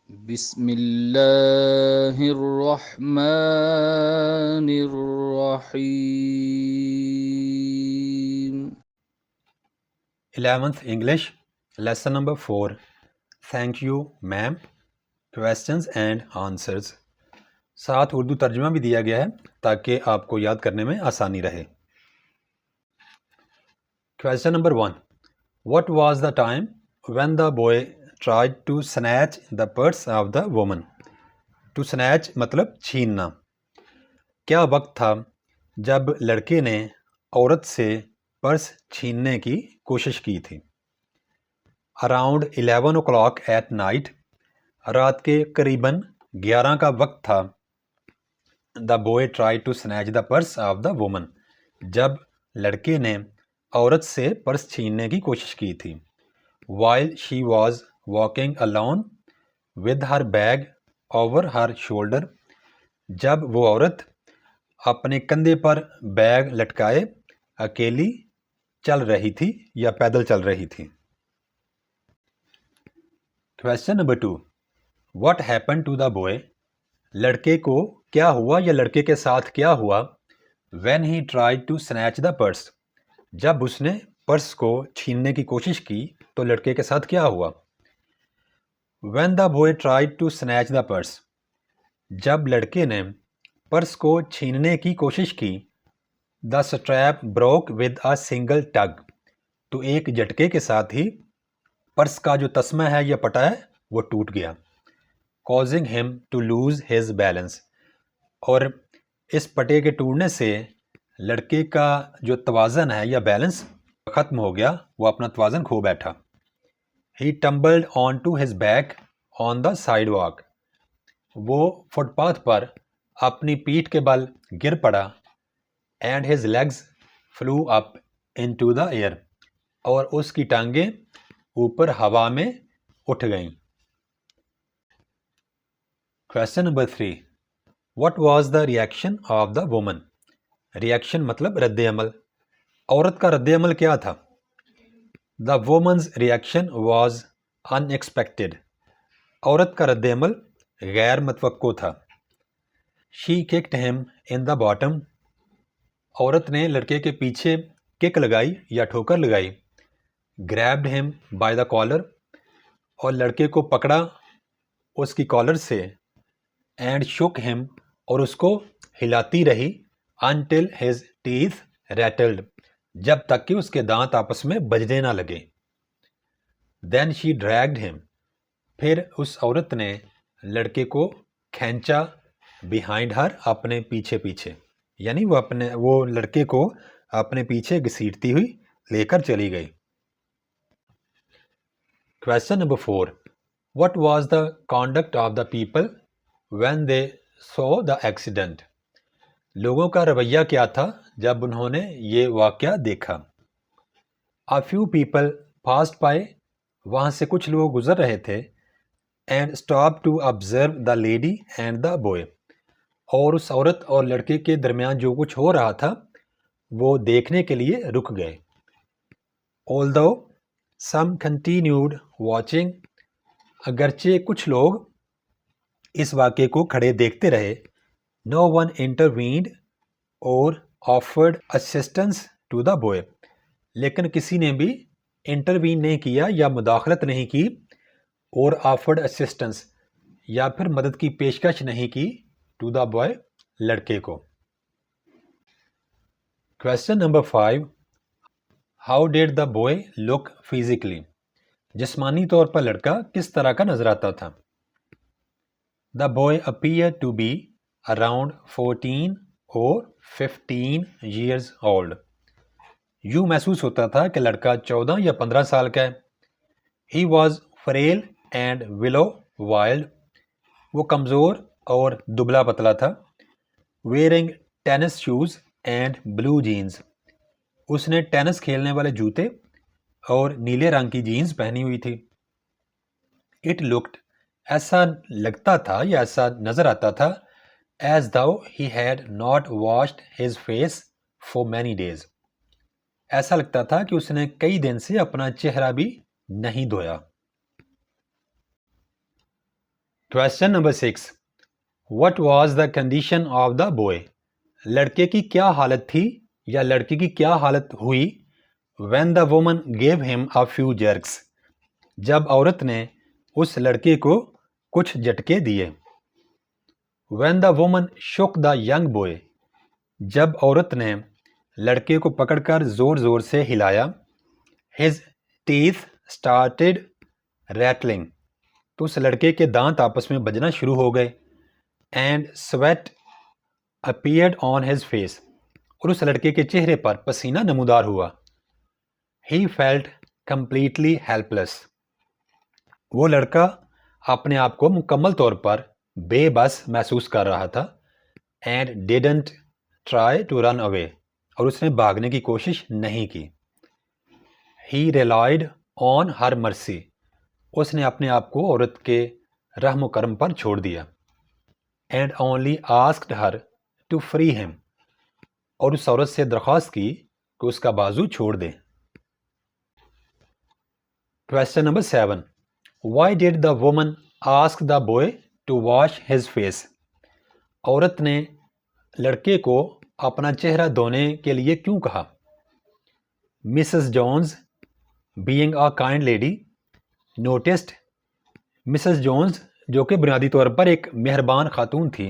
بسم اللہ الرحمن الرحیم۔ 11th English, lesson number 4. Thank you, ma'am. Questions and answers. ساتھ اردو ترجمہ بھی دیا گیا ہے تاکہ آپ کو یاد کرنے میں آسانی رہے۔ Question number 1. What was the time when the boy tried to snatch the purse of the woman? To snatch مطلب چھیننا۔ کیا وقت تھا جب لڑکے نے عورت سے پرس چھیننے کی کوشش کی تھی؟ اراؤنڈ 11 o'clock at night، رات کے قریباً 11 کا وقت تھا۔ The boy try to snatch the purse of the woman, جب لڑکے نے عورت سے پرس چھیننے کی کوشش کی تھی۔ While she was walking alone with her bag over her shoulder, جب وہ عورت اپنے کندھے پر بیگ لٹکائے اکیلی چل رہی تھی یا پیدل چل رہی تھی۔ Question number 2. What happened to the boy؟ لڑکے کو کیا ہوا یا لڑکے کے ساتھ کیا ہوا when he tried to snatch the purse؟ جب اس نے پرس کو چھیننے کی کوشش کی تو لڑکے کے ساتھ کیا ہوا؟ when the boy tried to snatch the purse، جب لڑکے نے پرس کو چھیننے کی کوشش کی the strap broke with a single tug، تو ایک جھٹکے کے ساتھ ہی پرس کا جو تسمہ ہے یا پٹا ہے وہ ٹوٹ گیا۔ causing him to lose his balance، اور اس پٹے کے ٹوٹنے سے لڑکے کا جو توازن ہے یا بیلنس ختم ہو گیا، وہ اپنا توازن کھو بیٹھا۔ he tumbled onto his back on the sidewalk، وہ فٹ پاتھ پر اپنی پیٹھ کے بل گر پڑا۔ and his legs flew up into the air، اور اس کی ٹانگیں اوپر ہوا میں اٹھ گئیں۔ Question number 3. What was the reaction of the woman؟ Reaction مطلب رد عمل۔ عورت کا رد عمل کیا تھا؟ The woman's reaction was unexpected، عورت کا رد عمل غیر متوقع تھا۔ She kicked him in the bottom، عورت نے لڑکے کے پیچھے کک لگائی یا ٹھوکر لگائی۔ Grabbed him by the collar، اور لڑکے کو پکڑا اس کی کالر سے۔ and shook him، اور اس کو ہلاتی رہی until his teeth rattled، جب تک کہ اس کے دانت آپس میں بجنے نہ لگے۔ then she dragged him، پھر اس عورت نے لڑکے کو کھینچا behind her، اپنے پیچھے پیچھے، یعنی وہ لڑکے کو اپنے پیچھے گھسیٹتی ہوئی لے کر چلی گئی۔ Question number 4. What was the conduct of the people when they saw the accident؟ لوگوں کا رویہ کیا تھا جب انہوں نے یہ واقعہ دیکھا؟ A few people passed by، وہاں سے کچھ لوگ گزر رہے تھے۔ and stopped to observe the lady and the boy، اور اس عورت اور لڑکے کے درمیان جو کچھ ہو رہا تھا وہ دیکھنے کے لیے رک گئے۔ although some continued watching، اگرچہ کچھ لوگ اس واقعے کو کھڑے دیکھتے رہے۔ no one intervened or offered assistance to the boy، لیکن کسی نے بھی انٹروین نہیں کیا یا مداخلت نہیں کی، اور offered assistance یا پھر مدد کی پیشکش نہیں کی to the boy، لڑکے کو۔ Question number 5. How did the boy look physically؟ جسمانی طور پر لڑکا کس طرح کا نظر آتا تھا؟ The boy appeared to be around 14 or 15 years old، یوں محسوس ہوتا تھا کہ لڑکا 14 یا 15 سال کا ہے۔ He was frail and willow-wilded، وہ کمزور اور دبلا پتلا تھا۔ Wearing tennis shoes and blue jeans، اس نے ٹینس کھیلنے والے جوتے اور نیلے رنگ کی جینز پہنی ہوئی تھی۔ It looked، ایسا لگتا تھا یا ایسا نظر آتا تھا as though he had not washed his face for many days، ایسا لگتا تھا کہ اس نے کئی دن سے اپنا چہرہ بھی نہیں دھویا۔ Question number 6. What was the condition of the boy? لڑکے کی کیا حالت تھی یا لڑکی کی کیا حالت ہوئی when the woman gave him a few jerks? جب عورت نے اس لڑکے کو کچھ جھٹکے دیے. When the woman shook the young boy. جب عورت نے لڑکے کو پکڑ کر زور زور سے ہلایا. His teeth started rattling. تو اس لڑکے کے دانت آپس میں بجنا شروع ہو گئے. And sweat appeared on his face. اور اس لڑکے کے چہرے پر پسینہ نمودار ہوا. He felt completely helpless. وہ لڑکا اپنے آپ کو مکمل طور پر بے بس محسوس کر رہا تھا. And didn't try to run away. اور اس نے بھاگنے کی کوشش نہیں کی. He relied on her mercy. اس نے اپنے آپ کو عورت کے رحم و کرم پر چھوڑ دیا. And only asked her to free him. اور اس عورت سے درخواست کی کہ اس کا بازو چھوڑ دے. Question number 7. Why did the woman ask the boy to wash his face? عورت نے لڑکے کو اپنا چہرہ دھونے کے لیے کیوں کہا؟ Mrs. Jones, being a kind lady, noticed. Mrs. Jones جو کہ بنیادی طور پر ایک مہربان خاتون تھی،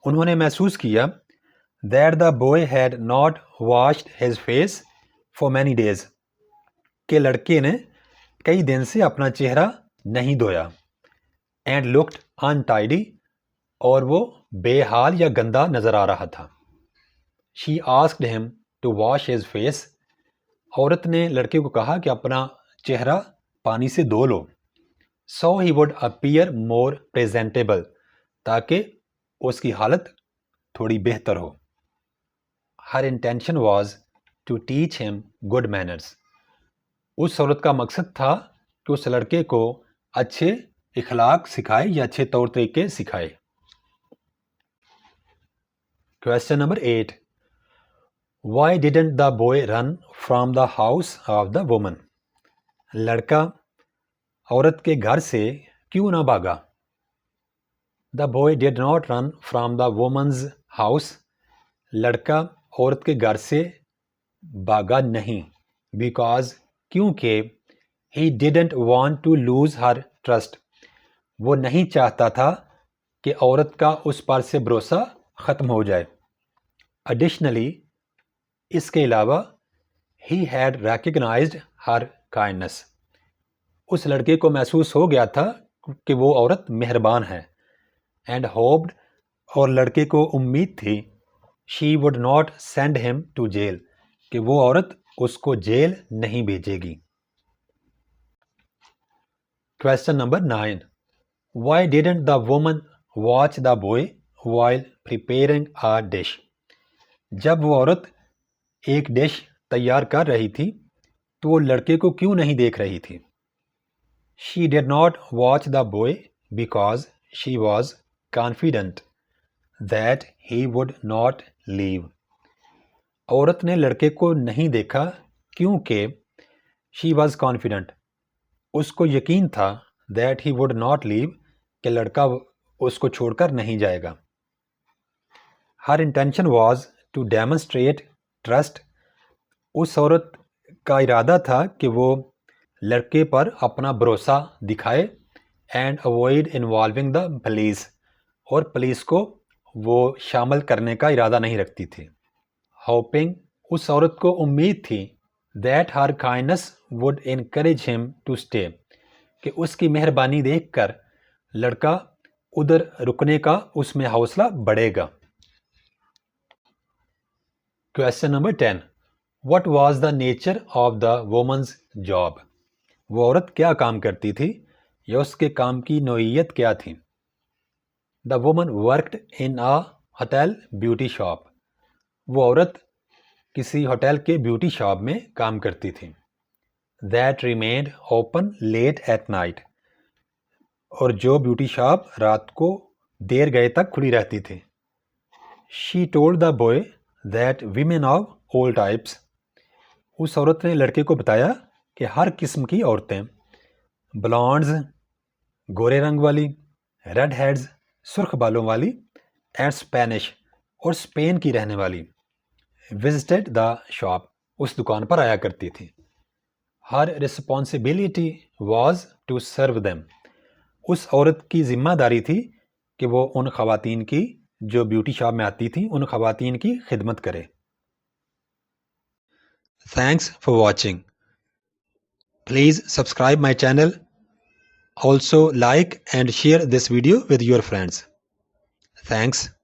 انہوں نے محسوس کیا that the boy had not washed his face for many days. کہ لڑکے نے کئی دن سے اپنا چہرہ نہیں دھویا. And looked untidy. اور وہ بے حال یا گندا نظر آ رہا تھا. She asked him to wash his face. عورت نے لڑکے کو کہا کہ اپنا چہرہ پانی سے دھو لو. So he would appear more presentable. تاکہ اس کی حالت تھوڑی بہتر ہو. Her intention was to teach him good manners. اس عورت کا مقصد تھا کہ اس لڑکے کو اچھے اخلاق سکھائے یا اچھے طور طریقے سکھائے. Question number 8. Why didn't the boy run from the house of the woman? لڑکا عورت کے گھر سے کیوں نہ بھاگا؟ The boy did not run from the woman's house. لڑکا عورت کے گھر سے بھاگا نہیں. Because کیونکہ he didn't want to lose her trust. وہ نہیں چاہتا تھا کہ عورت کا اس پر سے بھروسہ ختم ہو جائے. Additionally, اس کے علاوہ he had recognized her kindness. اس لڑکے کو محسوس ہو گیا تھا کہ وہ عورت مہربان ہے. And hoped, اور لڑکے کو امید تھی she would not send him to jail. کہ وہ عورت اس کو جیل نہیں بھیجے گی. Question number 9. Why didn't the woman watch the boy while preparing a dish? جب وہ عورت ایک ڈش تیار کر رہی تھی تو وہ لڑکے کو کیوں نہیں دیکھ رہی تھی؟ She did not watch the boy because she was confident that he would not leave. عورت نے لڑکے کو نہیں دیکھا کیونکہ she was confident. اس کو یقین تھا that he would not leave کہ لڑکا اس کو چھوڑ کر نہیں جائے گا. Her intention was to demonstrate trust. اس عورت کا ارادہ تھا کہ وہ لڑکے پر اپنا بھروسہ دکھائے. And avoid involving the police. اور پولیس کو وہ شامل کرنے کا ارادہ نہیں رکھتی تھی. Hoping, اس عورت کو امید تھی that her kindness would encourage him to stay. کہ اس کی مہربانی دیکھ کر لڑکا ادھر رکنے کا اس میں حوصلہ بڑھے گا. Question number 10. What was the nature of the woman's job? وہ عورت کیا کام کرتی تھی یا اس کے کام کی نوعیت کیا تھی؟ The woman worked in a hotel beauty shop. وہ عورت کسی ہوٹل کے بیوٹی شاپ میں کام کرتی تھی. That remained open late at night. اور جو بیوٹی شاپ رات کو دیر گئے تک کھلی رہتی تھی. She told the boy that women of all types. اس عورت نے لڑکے کو بتایا کہ ہر قسم کی عورتیں، بلانڈز گورے رنگ والی، ریڈ ہیڈز سرخ بالوں والی اینڈ اسپینش اور اسپین کی رہنے والی وزٹڈ دا شاپ اس دکان پر آیا کرتی تھی. ہر responsibility was to serve them اس عورت کی ذمہ داری تھی کہ وہ ان خواتین کی جو بیوٹی شاپ میں آتی تھیں ان خواتین کی خدمت کرے. Thanks for watching. Please subscribe my channel. Also like and share this video with your friends. Thanks.